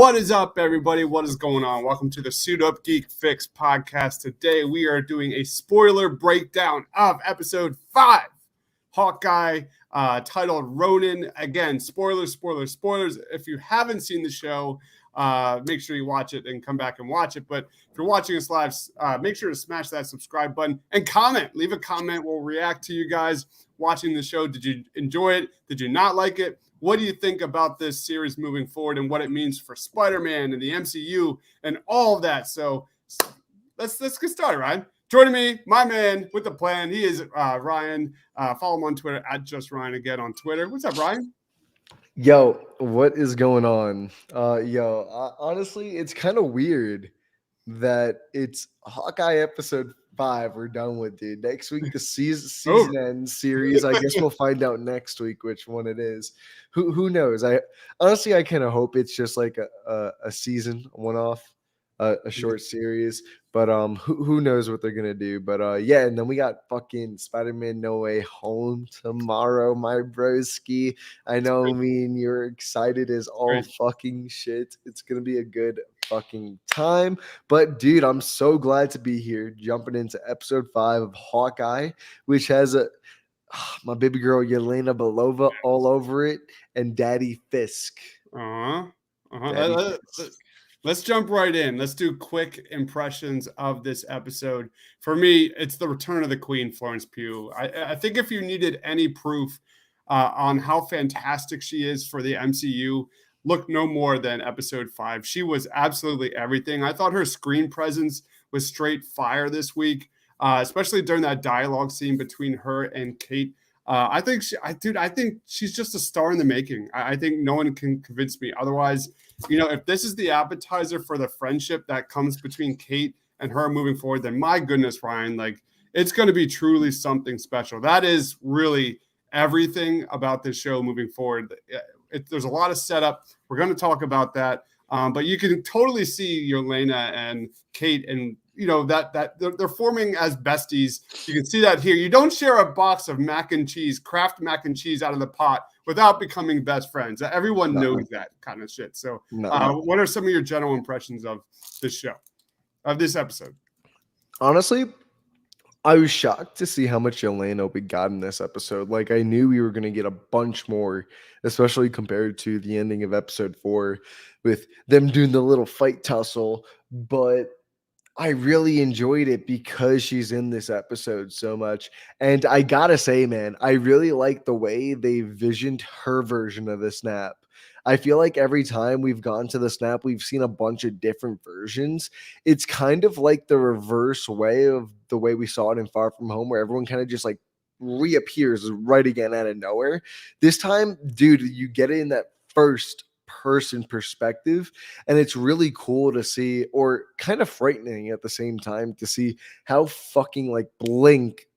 What is up, everybody? What is going on? Welcome to the Suit Up Geek Fix podcast. Today, we are doing a spoiler breakdown of episode 5, Hawkeye, titled Ronin. Again, spoilers. If you haven't seen the show, make sure you watch it and come back and watch it. But if you're watching us live, make sure to smash that subscribe button and comment. Leave a comment. We'll react to you guys watching the show. Did you enjoy it? Did you not like it? What do you think about this series moving forward and what it means for Spider-Man and the MCU and all of that? So let's get started, Ryan. Joining me, my man with the plan. He is Ryan. Follow him on Twitter at JustRyan again on Twitter. What's up, Ryan? Yo, what is going on? Honestly, it's kind of weird that it's Hawkeye episode 5 we're done with, dude. Next week, the season end series. I guess we'll find out next week which one it is. Who knows? I kind of hope it's just like a season, one-off, a short series. But who knows what they're gonna do? But yeah, and then we got fucking Spider-Man No Way Home tomorrow, my broski. I know, you're excited as all fucking shit. It's gonna be a good fucking time. But dude, I'm so glad to be here, jumping into episode 5 of Hawkeye, which has my baby girl Yelena Belova all over it, and Daddy Fisk. Let's jump right in. Let's do quick impressions of this episode. For me, it's the return of the Queen, Florence Pugh. I think if you needed any proof on how fantastic she is for the MCU, look no more than episode 5. She was absolutely everything. I thought her screen presence was straight fire this week, especially during that dialogue scene between her and Kate. I think she's just a star in the making. I think no one can convince me otherwise. You know, if this is the appetizer for the friendship that comes between Kate and her moving forward, then my goodness, Ryan, like, it's going to be truly something special. That is really everything about this show moving forward. There's a lot of setup. We're going to talk about that. But you can totally see Yelena and Kate, and you know that they're forming as besties. You can see that here. You don't share a box of Kraft mac and cheese out of the pot without becoming best friends. Everyone knows that kind of shit. So what are some of your general impressions of this show, of this episode? Honestly, I was shocked to see how much Yelena we got in this episode. Like, I knew we were going to get a bunch more, especially compared to the ending of episode 4 with them doing the little fight tussle. But I really enjoyed it because she's in this episode so much. And I gotta say, man, I really like the way they visioned her version of the snap. I feel like every time we've gone to the snap, we've seen a bunch of different versions. It's kind of like the reverse way of the way we saw it in Far From Home, where everyone kind of just like reappears right again out of nowhere. This time, dude, you get it in that first person perspective, and it's really cool to see, or kind of frightening at the same time, to see how fucking like blink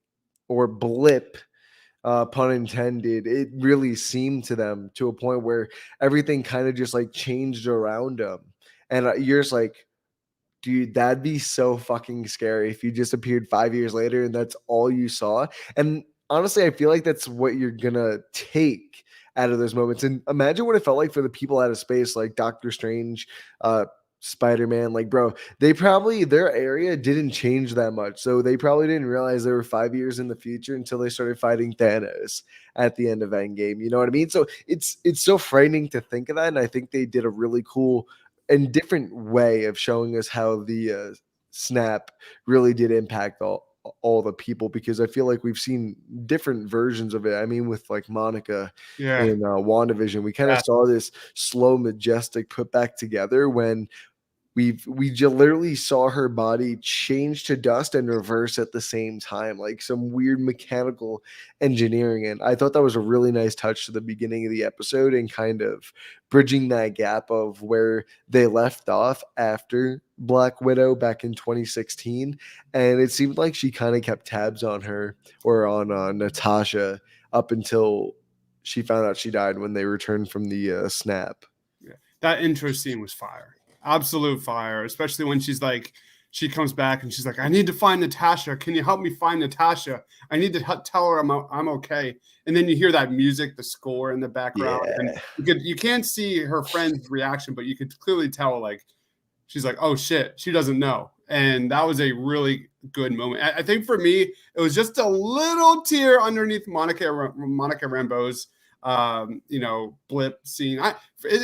or blip, pun intended, it really seemed to them, to a point where everything kind of just like changed around them. And you're just like, dude, that'd be so fucking scary if you just appeared 5 years later and that's all you saw. And honestly, I feel like that's what you're gonna take out of those moments. And imagine what it felt like for the people out of space, like Doctor Strange, Spider-Man. Like, bro, their area didn't change that much, so they probably didn't realize they were 5 years in the future until they started fighting Thanos at the end of Endgame. You know what I mean? So it's so frightening to think of that, and I think they did a really cool and different way of showing us how the snap really did impact all the people, because I feel like we've seen different versions of it. I mean, with like Monica in WandaVision, we kind of saw this slow, majestic put back together when we literally saw her body change to dust and reverse at the same time, like some weird mechanical engineering. And I thought that was a really nice touch to the beginning of the episode, and kind of bridging that gap of where they left off after Black Widow back in 2016. And it seemed like she kind of kept tabs on her, or on Natasha, up until she found out she died when they returned from the snap. Yeah. That intro scene was fire. Absolute fire, especially when she's like she comes back and she's like, I need to find Natasha. Can you help me find Natasha? I need to tell her I'm okay. And then you hear that music, the score in the background. And you can't see her friend's reaction, but you could clearly tell, like, she's like, oh shit, she doesn't know. And that was a really good moment. I think for me, it was just a little tear underneath Monica Rambeau's, blip scene.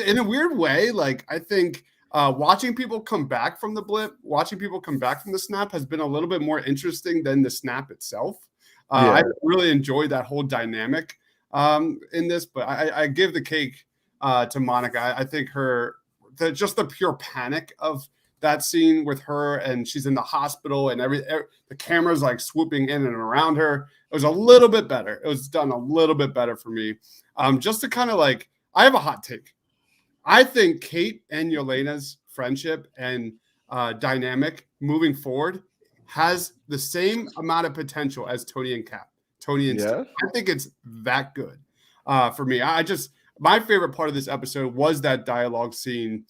In a weird way, like, I think watching people come back from the blip, watching people come back from the snap has been a little bit more interesting than the snap itself. I really enjoyed that whole dynamic in this, but I give the cake to Monica. I think just the pure panic of that scene with her, and she's in the hospital and the camera's like swooping in and around her. It was a little bit better. It was done a little bit better for me. Just to kind of like, I have a hot take. I think Kate and Yelena's friendship and dynamic moving forward has the same amount of potential as Tony and Cap. Tony and Steve. I think it's that good for me. My favorite part of this episode was that dialogue scene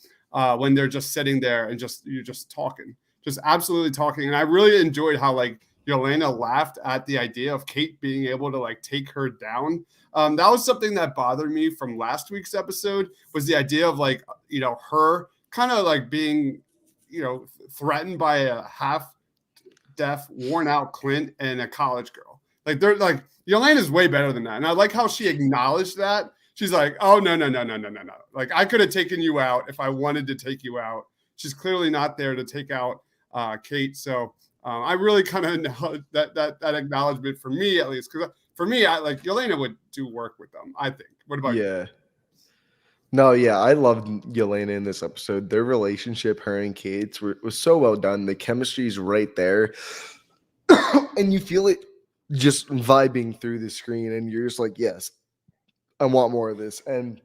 when they're just sitting there and you're just talking, just absolutely talking. And I really enjoyed how like Yelena laughed at the idea of Kate being able to like take her down. That was something that bothered me from last week's episode, was the idea of like, her kind of like being, threatened by a half-deaf, worn-out Clint and a college girl. Like, they're like, Yelena's way better than that. And I like how she acknowledged that. She's like, oh, no. Like, I could have taken you out if I wanted to take you out. She's clearly not there to take out Kate. So I really kind of know that acknowledgement, for me at least, because for me, I like Yelena would do work with them, I think. What about you? No, I loved Yelena in this episode. Their relationship, her and Kate's, was so well done. The chemistry's right there. And you feel it just vibing through the screen, and you're just like, yes, I want more of this. And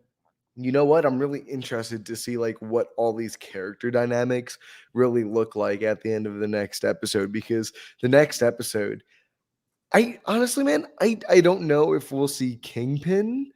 you know what? I'm really interested to see like what all these character dynamics really look like at the end of the next episode, because the next episode, I honestly, man, I don't know if we'll see Kingpin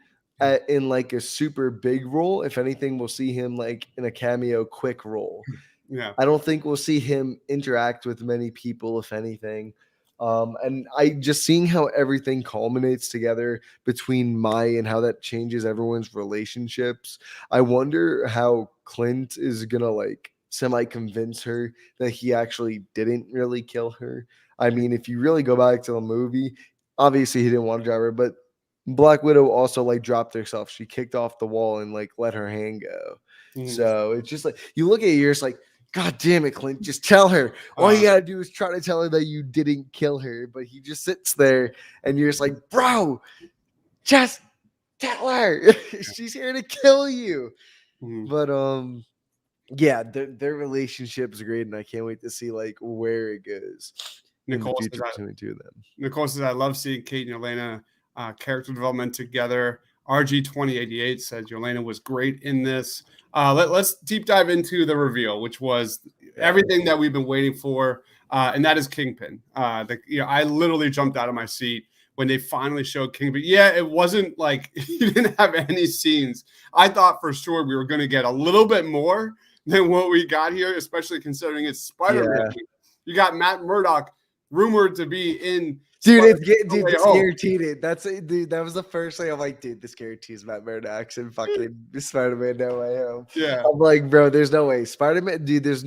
in like a super big role. If anything, we'll see him like in a cameo quick role. Yeah. I don't think we'll see him interact with many people, if anything. And I just seeing how everything culminates together between Mai and how that changes everyone's relationships. I wonder how Clint is gonna like semi-convince her that he actually didn't really kill her. I mean, if you really go back to the movie, obviously he didn't want to drive her, but Black Widow also like dropped herself. She kicked off the wall and like let her hand go. Mm-hmm. So it's just like, you look at it, you're just like, God damn it, Clint, just tell her. All you gotta do is try to tell her that you didn't kill her. But he just sits there and you're just like, bro, just tell her. She's here to kill you. Mm-hmm. But yeah, their relationship is great, and I can't wait to see like where it goes. Nicole says, between the two of them. Nicole says, I love seeing Kate and Yelena character development together. RG2088 says Yelena was great in this. Let's deep dive into the reveal, which was everything that we've been waiting for, and that is Kingpin. I literally jumped out of my seat when they finally showed Kingpin. Yeah, it wasn't like he didn't have any scenes. I thought for sure we were going to get a little bit more than what we got here, especially considering it's Spider-Man. Yeah. You got Matt Murdock rumored to be in. Dude, it's guaranteed. That was the first thing I'm like, dude, this guarantees Matt Murdock's in fucking Spider-Man No Way Home. Yeah. I'm like, bro, there's no way. Spider-Man, dude, there's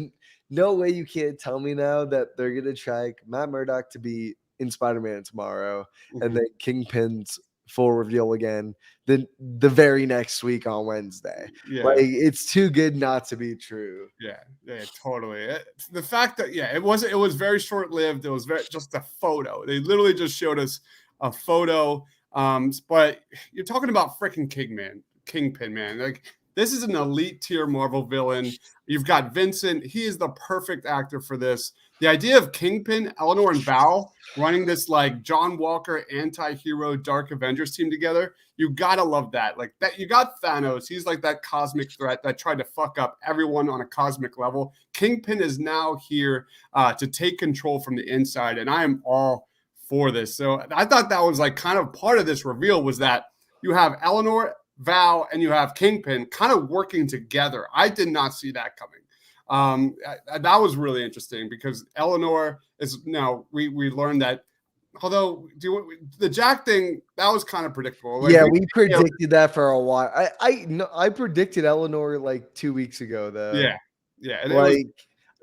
no way you can't tell me now that they're gonna try Matt Murdock to be in Spider-Man tomorrow, and then Kingpin's full reveal again then the very next week on Wednesday. Yeah. Like, it's too good not to be true. Yeah, totally. The fact that it was very short-lived. It was just a photo. They literally just showed us a photo. But you're talking about freaking Kingpin, man. Like, this is an elite tier Marvel villain. You've got Vincent. He is the perfect actor for this. The idea of Kingpin, Eleanor, and Val running this like John Walker anti-hero Dark Avengers team together, you gotta love that. Like that, you got Thanos. He's like that cosmic threat that tried to fuck up everyone on a cosmic level. Kingpin is now here to take control from the inside, and I am all for this. So I thought that was like kind of part of this reveal, was that you have Eleanor, Val, and you have Kingpin kind of working together. I did not see that coming. That was really interesting because Eleanor is now we learned that. Although the Jack thing, that was kind of predictable. Like Yeah, we predicted that for a while. I predicted Eleanor like 2 weeks ago though. yeah, yeah, and Like it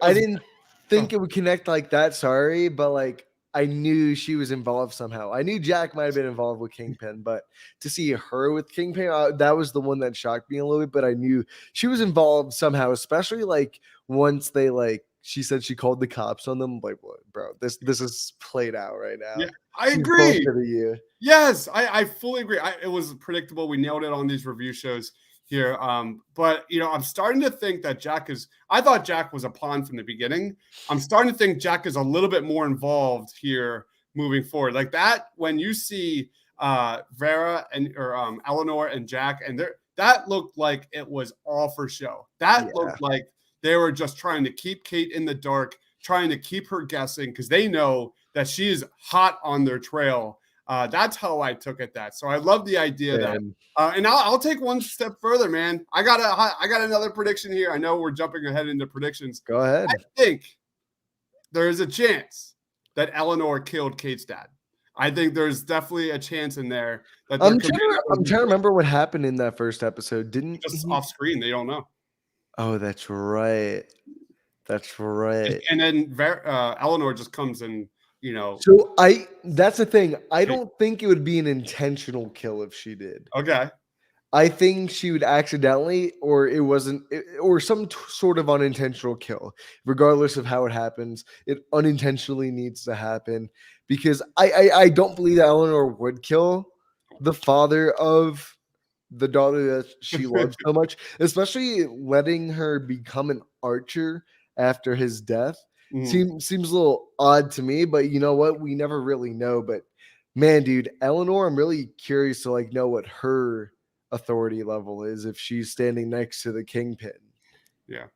I was didn't think it would connect like that, sorry, but like I knew she was involved somehow. I knew Jack might have been involved with Kingpin, but to see her with Kingpin, that was the one that shocked me a little bit. But I knew she was involved somehow, especially like once they like she said she called the cops on them. Like, what, bro? This is played out right yeah, now. I She's agree. bullshitting you. Yes, I fully agree. It was predictable. We nailed it on these review shows here. But I'm starting to think that Jack is. I thought Jack was a pawn from the beginning. I'm starting to think Jack is a little bit more involved here moving forward. Like that, when you see Vera and or Eleanor and Jack, and that looked like it was all for show. That Yeah. looked like they were just trying to keep Kate in the dark, trying to keep her guessing because they know that she is hot on their trail. That's how I took it. So I love the idea that, And and I'll take one step further, man. I got another prediction here. I know we're jumping ahead into predictions. go ahead. I think there is a chance that Eleanor killed Kate's dad. I think there's definitely a chance in there that there could be I'm trying to remember what happened in that first episode. Didn't just he? off screen. They don't know. Oh, that's right. That's right. And then Eleanor just comes and So that's the thing. I don't think it would be an intentional kill if she did. okay. I think she would accidentally, or it wasn't, or some sort of unintentional kill. Regardless of how it happens, it unintentionally needs to happen because I don't believe that Eleanor would kill the father of the daughter that she loves so much, especially letting her become an archer after his death. Mhm. Seems a little odd to me, but you know what? We never really know. But man, dude, Eleanor, I'm really curious to like know what her authority level is if she's standing next to the Kingpin. Yeah.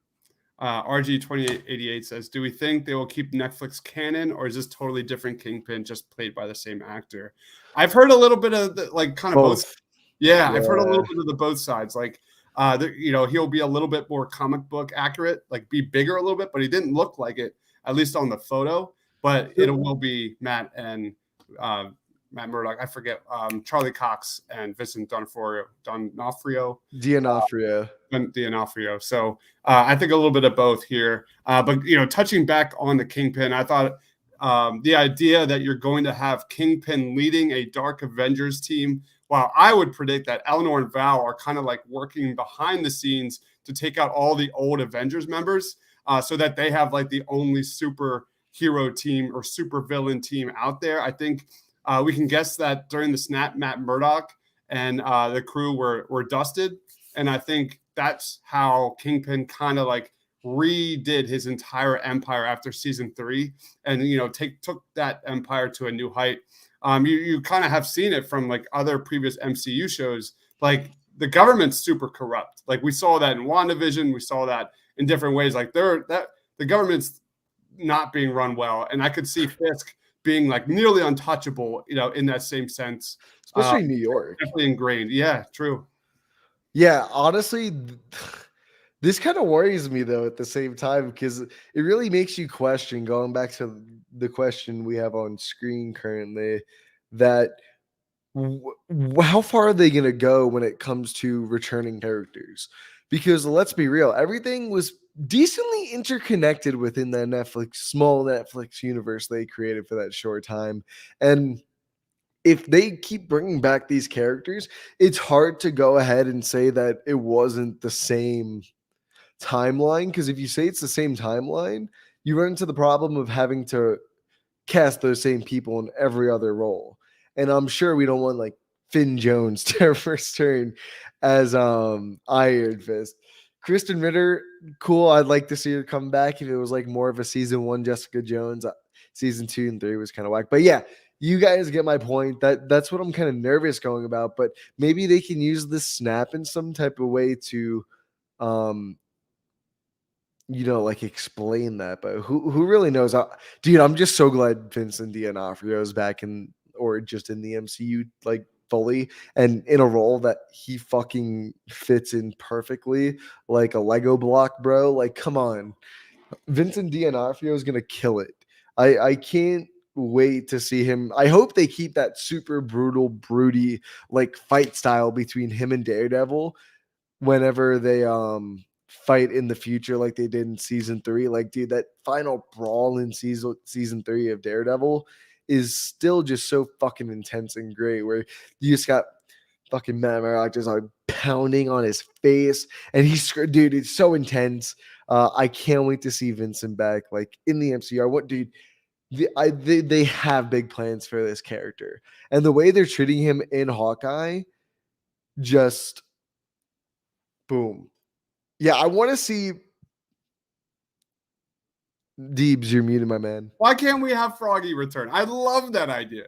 RG2888 says, "Do we think they will keep Netflix canon, or is this totally different Kingpin, just played by the same actor?" I've heard a little bit of kind of both. Both. Yeah, I've heard a Yeah. little bit of the both sides. Like, he'll be a little bit more comic book accurate, like be bigger a little bit, but he didn't look like it, at least on the photo. But it will be Matt and Matt Murdock. I forget Charlie Cox and Vincent D'Onofrio. D'Onofrio. D'Onofrio. So I think a little bit of both here. But touching back on the Kingpin, I thought the idea that you're going to have Kingpin leading a Dark Avengers team. While I would predict that Eleanor and Val are kind of like working behind the scenes to take out all the old Avengers members, so that they have like the only superhero team or super villain team out there. I think we can guess that during the snap, Matt Murdock and the crew were dusted. And I think that's how Kingpin kind of like redid his entire empire after season 3, and took that empire to a new height. You kind of have seen it from like other previous MCU shows. Like the government's super corrupt. Like we saw that in WandaVision, we saw that in different ways. Like the government's not being run well, and I could see Fisk being like nearly untouchable. In that same sense, Especially New York. definitely ingrained. Yeah, true. Yeah, honestly, this kind of worries me though at the same time because it really makes you question, going back to the question we have on screen currently, that how far are they going to go when it comes to returning characters? Because let's be real, everything was decently interconnected within that small Netflix universe they created for that short time. And if they keep bringing back these characters, it's hard to go ahead and say that it wasn't the same timeline. Because if you say it's the same timeline, you run into the problem of having to cast those same people in every other role. And I'm sure we don't want like Finn Jones to first turn as Iron Fist. Kristen Ritter, cool. I'd like to see her come back if it was like more of a season 1 Jessica Jones. Season 2 and 3 was kind of whack. But yeah, you guys get my point. That's what I'm kind of nervous going about. But maybe they can use the snap in some type of way to like explain that, but who really knows? Dude, I'm just so glad Vincent D'Onofrio is back or just in the MCU, like fully and in a role that he fucking fits in perfectly, like a Lego block, bro. Like, come on. Vincent D'Onofrio is gonna kill it. I can't wait to see him. I hope they keep that super brutal, broody like fight style between him and Daredevil whenever they fight in the future like they did in season 3. Like, dude, that final brawl in season 3 of Daredevil is still just so fucking intense and great, where you just got fucking Matt Murdock just like pounding on his face, and dude, it's so intense. I can't wait to see Vincent back, like in the MCR. What, dude? They have big plans for this character, and the way they're treating him in Hawkeye, just boom. Yeah, I want to see. Deebs, you're muted, my man. Why can't we have Froggy return? I love that idea.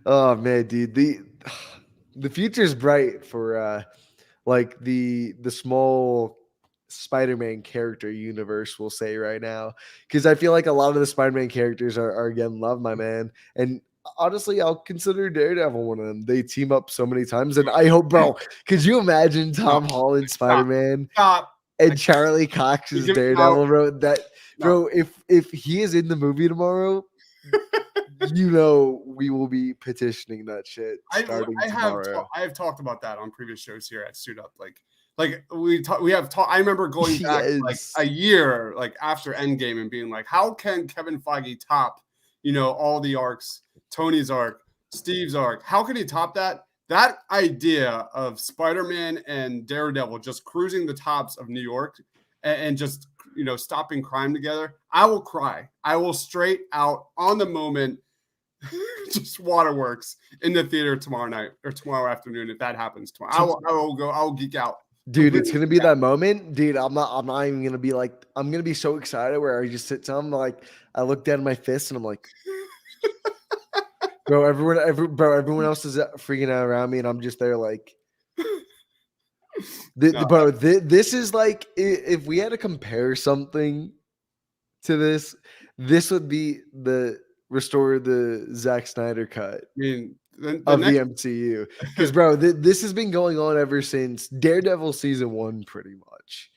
Oh man, dude, the future's bright for like the small Spider-Man character universe, we'll say right now, because I feel like a lot of the Spider-Man characters are getting loved, my man. And honestly, I'll consider Daredevil one of them. They team up so many times, and I hope, bro, could you imagine Tom Holland Spider-Man and Charlie Cox as Daredevil, bro? That, bro, if he is in the movie tomorrow, you know we will be petitioning that shit starting tomorrow. I have talked about that on previous shows here at Suit Up. Like we have talked. I remember going back like a year, like after Endgame, and being like, how can Kevin Feige top, all the arcs, Tony's arc, Steve's arc? How can he top that? That idea of Spider-Man and Daredevil just cruising the tops of New York and just stopping crime together. I will cry. I will straight out on the moment. Just waterworks in the theater tomorrow night or tomorrow afternoon. If that happens tomorrow, I'll geek out. Dude, it's gonna be that moment, dude. I'm not even gonna be like, I'm gonna be so excited where I just sit down, like I look down at my fist and I'm like, bro, everyone else is freaking out around me, and I'm just there like, bro, this is like, if we had to compare something to this would be restore the Zack Snyder cut. I mean, the MCU, because bro, this has been going on ever since Daredevil season 1, pretty much.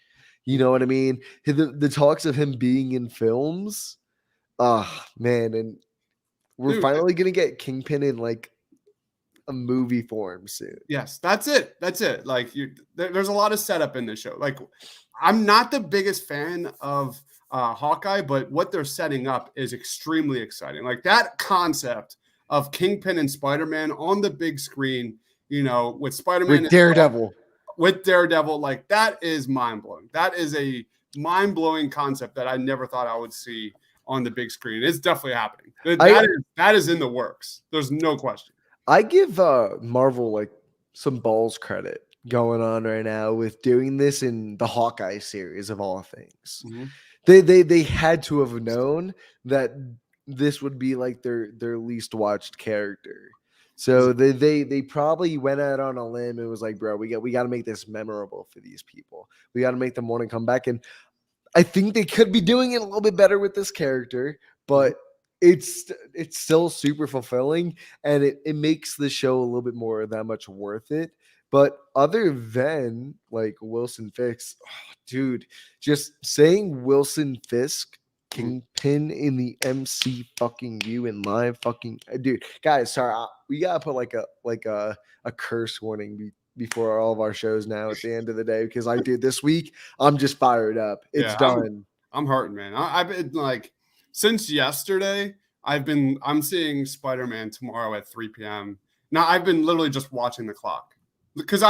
You know what I mean? The talks of him being in films, man, and we're finally gonna get Kingpin in like a movie form soon. Yes, that's it. Like, there's a lot of setup in this show. Like, I'm not the biggest fan of Hawkeye, but what they're setting up is extremely exciting. Like, that concept of Kingpin and Spider-Man on the big screen, with Spider-Man with Daredevil. Like, that is mind-blowing. That is a mind-blowing concept that I never thought I would see on the big screen. It's definitely happening. That is in the works. There's no question. I give Marvel like some balls credit going on right now with doing this in the Hawkeye series of all things. Mm-hmm. They had to have known that this would be like their least watched character. So they probably went out on a limb and was like, bro, we got to make this memorable for these people. We got to make them want to come back. And I think they could be doing it a little bit better with this character, but it's still super fulfilling, and it makes the show a little bit more that much worth it. But other than like Wilson Fisk, dude, just saying Wilson Fisk Kingpin in the MC fucking U in live fucking dude, guys, sorry, we gotta put like a curse warning before all of our shows now at the end of the day, because this week I'm just fired up. It's done. I'm hurting, man. I've been like, since yesterday, I'm seeing Spider-Man tomorrow at 3 p.m. Now I've been literally just watching the clock because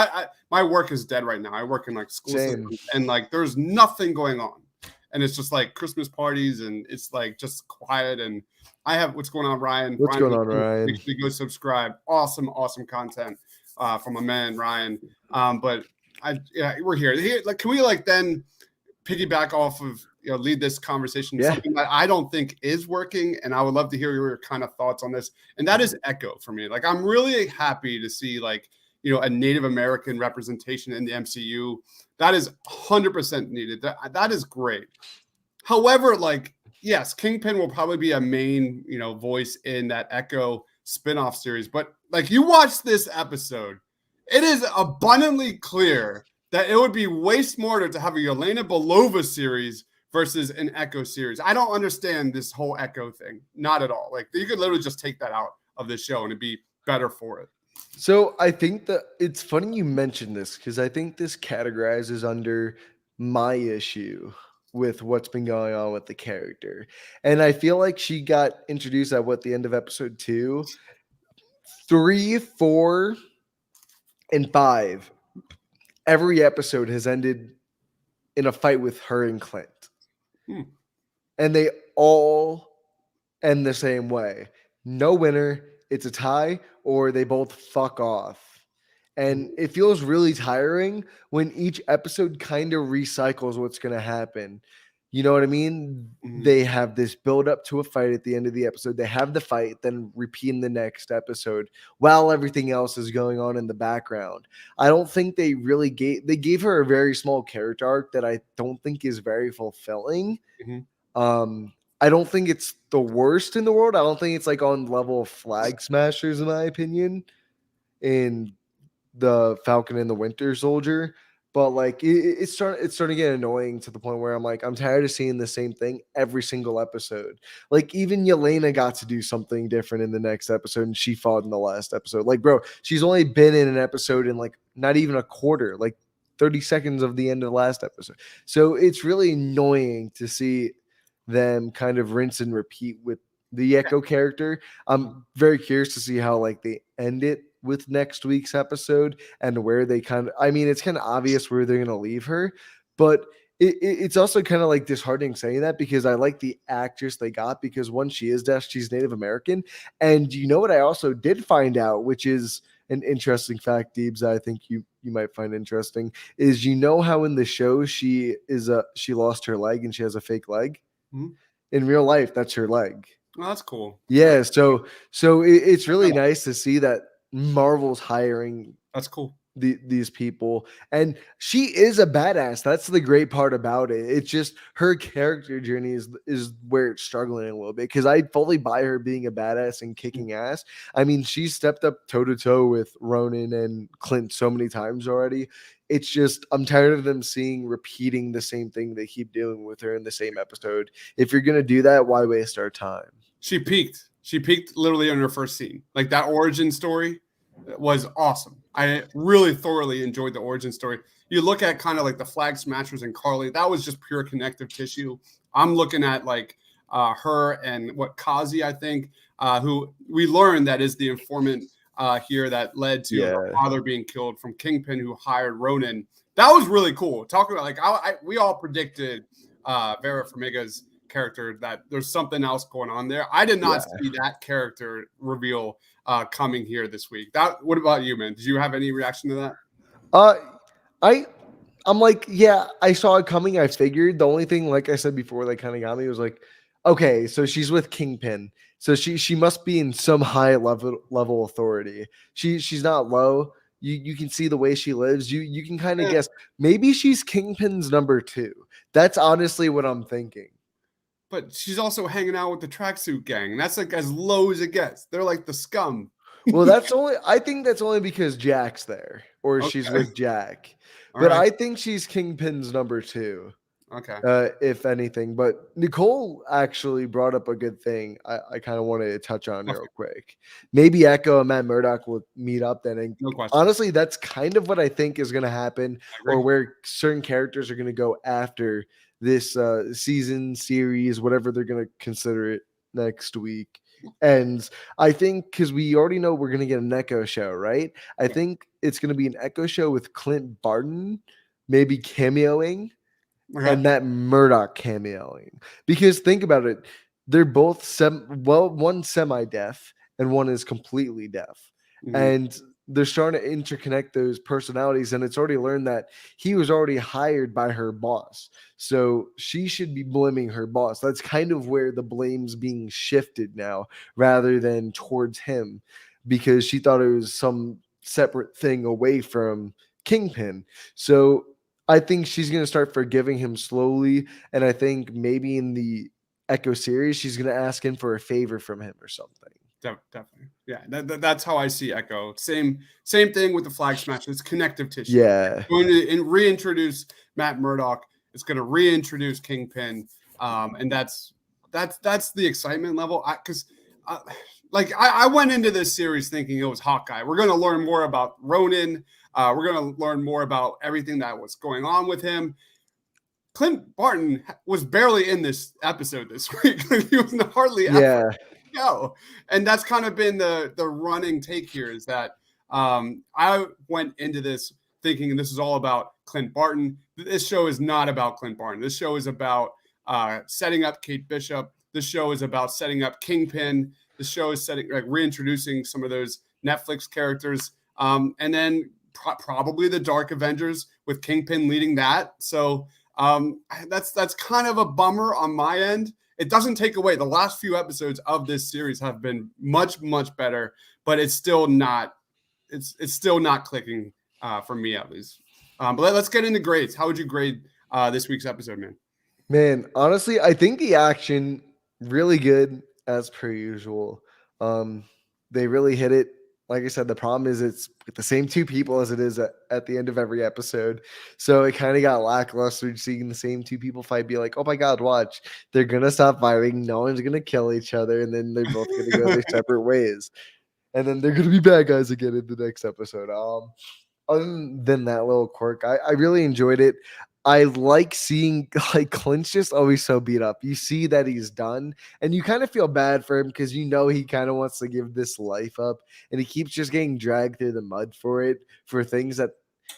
my work is dead right now. I work in like school systems, and like there's nothing going on, and it's just like Christmas parties, and it's like just quiet. And I have what's going on, Ryan. What's going on, Ryan? Make sure you go subscribe. Awesome content from my man Ryan. But we're here. Like, can we then piggyback off of lead this conversation? Something that I don't think is working, and I would love to hear your kind of thoughts on this. And that is Echo for me. Like, I'm really happy to see a Native American representation in the MCU. That is 100% needed. That is great. However, yes, Kingpin will probably be a main voice in that Echo spin-off series. But like, you watch this episode, it is abundantly clear that it would be way smarter to have a Yelena Belova series versus an Echo series. I don't understand this whole Echo thing. Not at all. Like, you could literally just take that out of this show and it'd be better for it. So I think that it's funny you mentioned this because I think this categorizes under my issue with what's been going on with the character. And I feel like she got introduced at the end of episode 2, 3, 4, and 5. Every episode has ended in a fight with her and Clint. And they all end the same way. No winner, it's a tie, or they both fuck off. And it feels really tiring when each episode kind of recycles what's going to happen. You know what I mean? They have this build up to a fight at the end of the episode. They have the fight, then repeat in the next episode while everything else is going on in the background. I don't think they really gave her a very small character arc that I don't think is very fulfilling. I don't think it's the worst in the world. I don't think it's like on level of Flag Smashers, in my opinion, in the Falcon and the Winter Soldier. But like it's starting to get annoying to the point where I'm like, I'm tired of seeing the same thing every single episode. Like even Yelena got to do something different in the next episode, and she fought in the last episode. Like, bro, she's only been in an episode in like not even a quarter, like 30 seconds of the end of the last episode. So it's really annoying to see them kind of rinse and repeat with the Echo character. I'm very curious to see how like they end it with next week's episode and where they it's kind of obvious where they're going to leave her, but it's also kind of like disheartening saying that because I like the actress they got because one, she is deaf, she's Native American. And you know what I also did find out, which is an interesting fact, Deebs, I think you might find interesting, is you know how in the show she lost her leg and she has a fake leg? In real life, that's her leg. Oh, that's cool. Yeah, so it's really nice to see that Marvel's hiring That's cool. These people, and she is a badass. That's the great part about it. It's just her character journey is where it's struggling a little bit because I fully buy her being a badass and kicking ass. I mean, she stepped up toe to toe with Ronan and Clint so many times already. It's just I'm tired of them repeating the same thing they keep doing with her in the same episode. If you're gonna do that, why waste our time? She peaked. She peaked literally in her first scene. Like that origin story was awesome. I really thoroughly enjoyed the origin story. You look at kind of like the Flag Smashers and Carly, that was just pure connective tissue. I'm looking at like her and Kazi, I think, who we learned that is the informant here that led to her father being killed from Kingpin, who hired Ronan. That was really cool. Talking about like we all predicted Vera Farmiga's character that there's something else going on there. I did not see that character reveal coming here this week. What about you, man? Did you have any reaction to that? I'm like, yeah, I saw it coming. I figured the only thing, like I said before, that kind of got me was like, okay, so she's with Kingpin, so she must be in some high level authority. She's not low. You can see the way she lives. You can kind of guess maybe she's Kingpin's number 2. That's honestly what I'm thinking. But she's also hanging out with the tracksuit gang. That's like as low as it gets. They're like the scum. Well, I think that's only because Jack's there or she's with Jack. But I think she's Kingpin's number 2. Okay. If anything. But Nicole actually brought up a good thing I kind of wanted to touch on real quick. Maybe Echo and Matt Murdock will meet up then. And honestly, that's kind of what I think is going to happen or where certain characters are going to go after this season, series, whatever they're going to consider it next week. And I think because we already know we're going to get an Echo show, right? I think it's going to be an Echo show with Clint Barton maybe cameoing and Matt Murdock cameoing. Because think about it. They're both one's semi-deaf and one is completely deaf. And they're starting to interconnect those personalities, and it's already learned that he was already hired by her boss. So she should be blaming her boss. That's kind of where the blame's being shifted now rather than towards him because she thought it was some separate thing away from Kingpin. So I think she's going to start forgiving him slowly, and I think maybe in the Echo series, she's going to ask him for a favor from him or something. Definitely. Yeah, that's how I see Echo. Same thing with the flag smash. It's connective tissue. Yeah. It's going to reintroduce Matt Murdock. It's going to reintroduce Kingpin, and that's the excitement level. Because I went into this series thinking it was Hawkeye. We're going to learn more about Ronin. We're going to learn more about everything that was going on with him. Clint Barton was barely in this episode this week. He was hardly ever go. And that's kind of been the running take here is that I went into this thinking this is all about Clint Barton. This show is not about Clint Barton. This show is about setting up Kate Bishop. This show is about setting up Kingpin. The show is reintroducing some of those Netflix characters. And then probably the Dark Avengers with Kingpin leading that. So that's kind of a bummer on my end. It doesn't take away. The last few episodes of this series have been much, much better, but it's still not. It's still not clicking for me at least. But let's get into grades. How would you grade this week's episode, man? Man, honestly, I think the action really good as per usual. They really hit it. Like I said, the problem is it's with the same two people as it is at the end of every episode. So it kind of got lackluster seeing the same two people fight. Be like, oh my God, watch. They're going to stop fighting. No one's going to kill each other. And then they're both going to go their separate ways. And then they're going to be bad guys again in the next episode. Other than that little quirk, I really enjoyed it. I like seeing like Clint's just always so beat up. You see that he's done, and you kind of feel bad for him because you know he kind of wants to give this life up, and he keeps just getting dragged through the mud for it, for things that,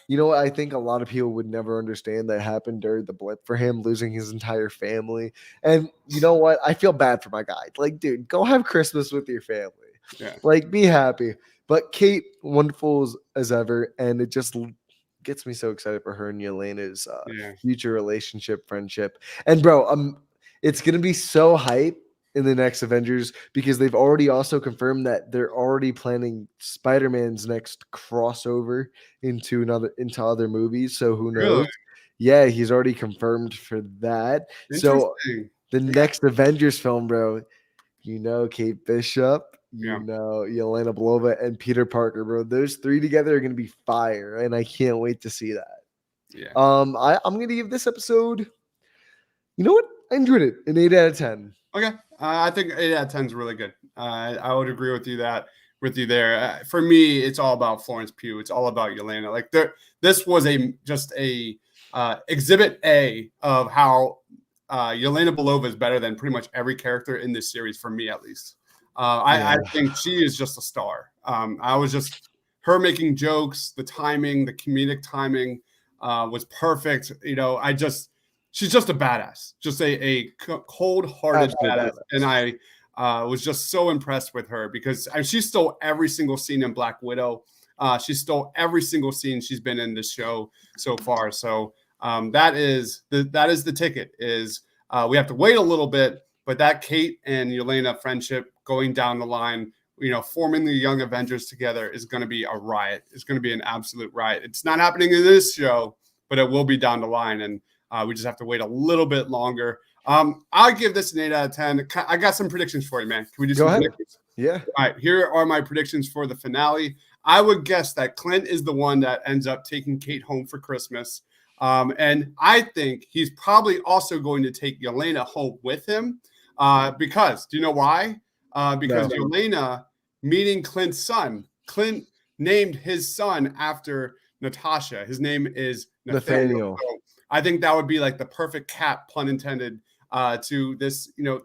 you know, I think a lot of people would never understand that happened during the blip for him, losing his entire family. And you know what? I feel bad for my guy. Like, dude, go have Christmas with your family. Yeah. Like, be happy. But Kate, wonderful as ever, and it just gets me so excited for her and Yelena's future relationship, friendship. And bro, it's gonna be so hype in the next Avengers because they've already also confirmed that they're already planning Spider-Man's next crossover into other movies. So who knows? Really? Yeah, he's already confirmed for that. So the next Avengers film, bro, you know, Kate Bishop, you know, Yelena Belova, and Peter Parker, bro. Those three together are going to be fire, and I can't wait to see that. Yeah. I'm going to give this episode, you know what? I enjoyed it. An 8 out of 10. Okay. I think 8 out of 10 is really good. I would agree with you there. For me, it's all about Florence Pugh. It's all about Yelena. Like this was just a exhibit A of how Yelena Belova is better than pretty much every character in this series, for me at least. I think she is just a star. I was just her making jokes, the timing, the comedic timing was perfect. You know, she's just a badass, just a cold-hearted badass. And I was just so impressed with her because she stole every single scene in Black Widow. She stole every single scene she's been in this show so far. So that is the ticket. Is we have to wait a little bit, but that Kate and Yelena friendship going down the line, you know, forming the Young Avengers together is going to be a riot. It's going to be an absolute riot. It's not happening in this show, but it will be down the line, and we just have to wait a little bit longer. I'll give this an 8 out of 10. I got some predictions for you, man. Can we do some predictions? Yeah. All right, here are my predictions for the finale. I would guess that Clint is the one that ends up taking Kate home for Christmas. And I think he's probably also going to take Yelena home with him because, do you know why? Because Yelena meeting Clint's son. Clint named his son after Natasha. His name is Nathaniel. So I think that would be like the perfect cap, pun intended, to this, you know,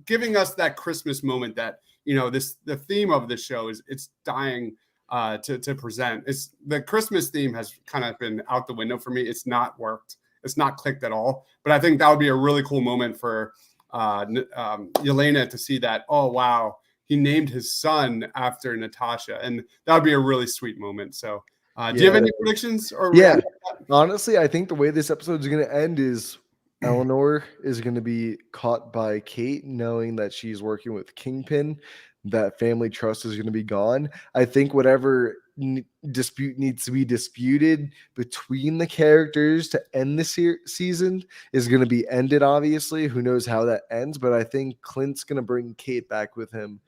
giving us that Christmas moment that, you know, the theme of the show is it's dying to present. It's the Christmas theme has kind of been out the window for me. It's not worked. It's not clicked at all. But I think that would be a really cool moment for Yelena to see that. Oh wow, he named his son after Natasha, and that would be a really sweet moment. So, do you have any predictions? Or honestly, I think the way this episode is going to end is Eleanor is going to be caught by Kate, knowing that she's working with Kingpin. That family trust is going to be gone. I think whatever dispute needs to be disputed between the characters to end the season is going to be ended, obviously. Who knows how that ends, but I think Clint's going to bring Kate back with him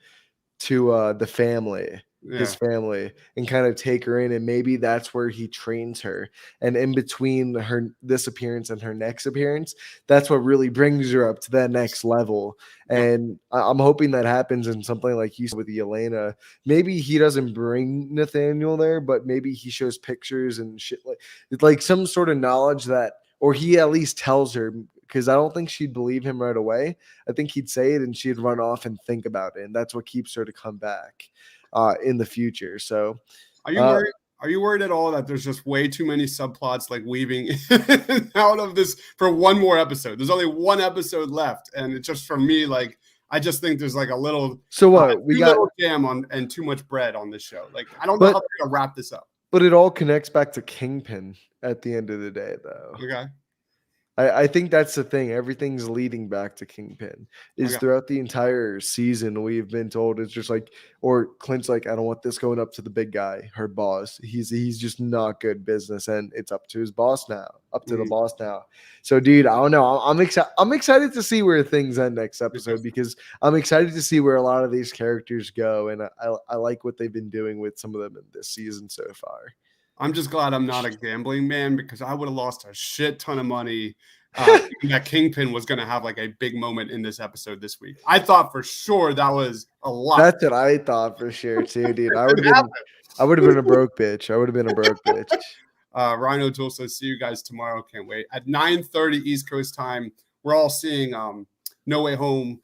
to the family, his Yeah. family, and kind of take her in, and maybe that's where he trains her. And in between this appearance and her next appearance, that's what really brings her up to that next level. Yep. And I'm hoping that happens in something like you said with Yelena. Maybe he doesn't bring Nathaniel there, but maybe he shows pictures and shit, like some sort of knowledge that, or he at least tells her, because I don't think she'd believe him right away. I think he'd say it and she'd run off and think about it, and that's what keeps her to come back in the future. So, Are you uh, worried? Are you worried at all that there's just way too many subplots like weaving out of this for one more episode? There's only one episode left, and it's just for me like I just think there's like a little so what we too got, little jam on and too much bread on this show. Like I don't know how but they're gonna wrap this up. it all connects back to Kingpin at the end of the day, though. Okay. I think that's the thing. Everything's leading back to Kingpin. Is Okay. throughout the entire season, we've been told it's just like, or Clint's like, I don't want this going up to the big guy, her boss. He's just not good business, and it's up to his boss now, up to the boss now. So, dude, I don't know. I'm excited. I'm excited to see where things end next episode, because I'm excited to see where a lot of these characters go, and I like what they've been doing with some of them in this season so far. I'm just glad I'm not a gambling man, because I would have lost a shit ton of money that Kingpin was going to have like a big moment in this episode this week. I thought for sure that was a lot. That's what I thought for sure too, dude. I would have been a broke bitch. I would have been a broke bitch. Ryan O'Toole says, see you guys tomorrow. Can't wait. At 9:30 East Coast time, we're all seeing No Way Home.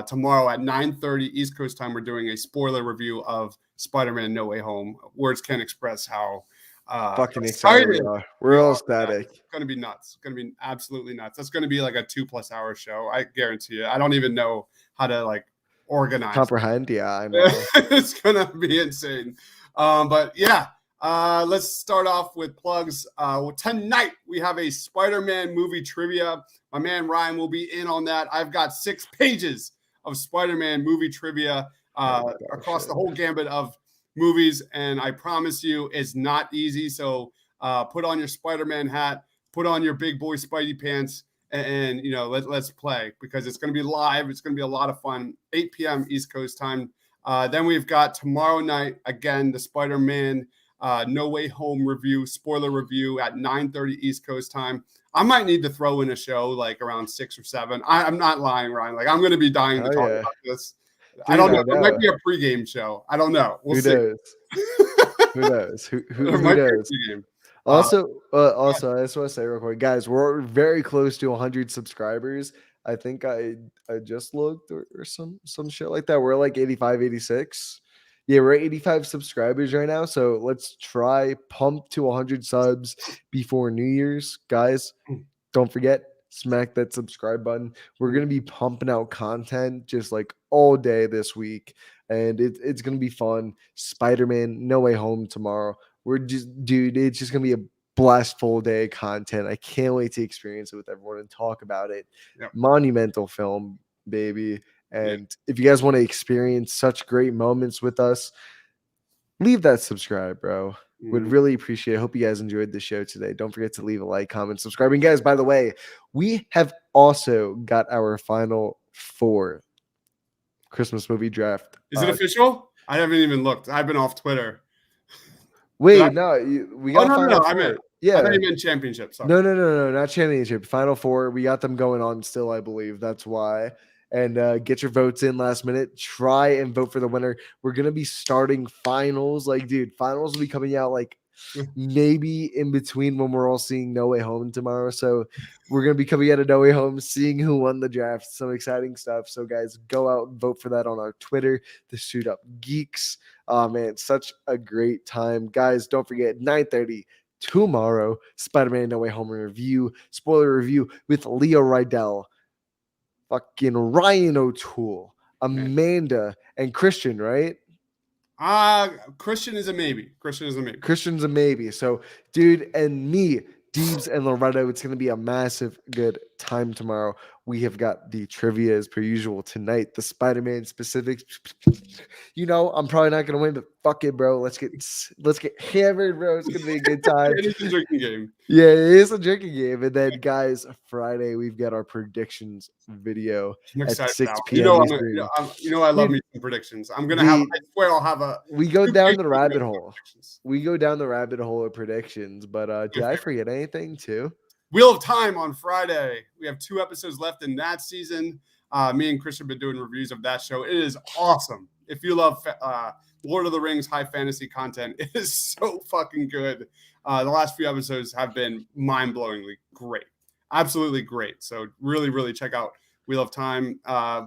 Tomorrow at 9:30 East Coast time, we're doing a spoiler review of Spider-Man No Way Home. Words can't express how fucking excited we are. We're all ecstatic. It's going to be nuts. It's going to be absolutely nuts. That's going to be like a 2+ hour show. I guarantee you. I don't even know how to like organize. Comprehend. Yeah, I know. It's going to be insane. But yeah, let's start off with plugs. Tonight we have a Spider-Man movie trivia. My man Ryan will be in on that. I've got 6 pages of Spider-Man movie trivia across the whole gambit of movies, and I promise you it's not easy. So put on your Spider-Man hat, put on your big boy Spidey pants, and you know, let's play, because it's going to be live. It's going to be a lot of fun. 8 p.m. East Coast time. Then we've got tomorrow night again the Spider-Man No Way Home review, spoiler review at 9:30 East Coast time. I might need to throw in a show like around 6 or 7. I'm not lying, Ryan. Like I'm going to be dying to talk about this. Dude, I don't know. It might be a pregame show. I don't know. We'll see. Who knows? Who knows? Also, I just want to say real quick, guys, we're very close to 100 subscribers. I think I just looked or some shit like that. We're like 85, 86. Yeah, we're 85 subscribers right now. So let's try pump to 100 subs before New Year's, guys. Don't forget, smack that subscribe button. We're going to be pumping out content just like all day this week, and it's going to be fun. Spider-Man No Way Home tomorrow. Dude, it's just going to be a blastful day of content. I can't wait to experience it with everyone and talk about it. Yep. Monumental film, baby. And if you guys want to experience such great moments with us, leave that subscribe, bro. Would really appreciate it. Hope you guys enjoyed the show today. Don't forget to leave a like, comment, subscribe. And guys, by the way, we have also got our final 4 Christmas movie draft. Is it official? I haven't even looked. I've been off Twitter. Wait, we got no. I meant I thought you meant championship. Sorry. No, not championship. Final 4. We got them going on still, I believe. That's why. And get your votes in last minute. Try and vote for the winner. We're going to be starting finals. Like, dude, finals will be coming out like maybe in between when we're all seeing No Way Home tomorrow. So we're going to be coming out of No Way Home, seeing who won the draft. Some exciting stuff. So, guys, go out and vote for that on our Twitter, the Suit Up Geeks. Oh, man, such a great time. Guys, don't forget, 9:30 tomorrow, Spider-Man No Way Home review, spoiler review with Leo Rydell, fucking Ryan O'Toole, Amanda, and Christian, right? Christian is a maybe. Christian's a maybe. So, dude, and me, Deebs and Loretto, it's going to be a massive good time tomorrow. We have got the trivia as per usual tonight. The Spider-Man specifics. I'm probably not gonna win, but fuck it, bro. Let's get hammered, bro. It's gonna be a good time. It is a drinking game. Yeah, it is a drinking game. And then, guys, Friday we've got our predictions video I'm at excited 6 now. p.m. Eastern. I love Dude, me some predictions. I'm gonna have. I swear I'll have a. We go 2 down weeks the of rabbit good hole. predictions. We go down the rabbit hole of predictions. But did I forget anything too? Wheel of Time on Friday. We have 2 episodes left in that season. Me and Chris have been doing reviews of that show. It is awesome. If you love Lord of the Rings high fantasy content, it is so fucking good. The last few episodes have been mind-blowingly great. Absolutely great. So really, really check out Wheel of Time.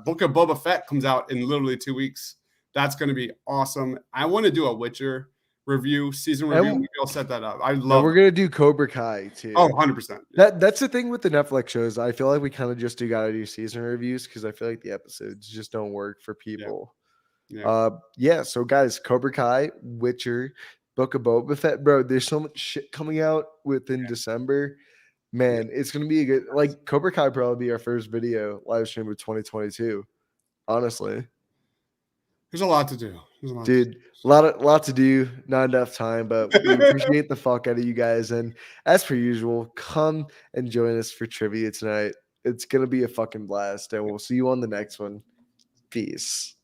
Book of Boba Fett comes out in literally 2 weeks. That's going to be awesome. I want to do a Witcher season review. Maybe I'll set that up. I love. We're gonna do Cobra Kai too. Oh, 100%. That's the thing with the Netflix shows. I feel like we kind of just gotta do season reviews because I feel like the episodes just don't work for people. Yeah. So guys, Cobra Kai, Witcher, Book of Boba Fett, bro. There's so much shit coming out within December. Man, it's gonna be a good Cobra Kai probably be our first video live stream of 2022. Honestly. There's a lot to do. Dude, a lot to do, not enough time, but we appreciate the fuck out of you guys. And as per usual, come and join us for trivia tonight. It's gonna be a fucking blast, and we'll see you on the next one. Peace.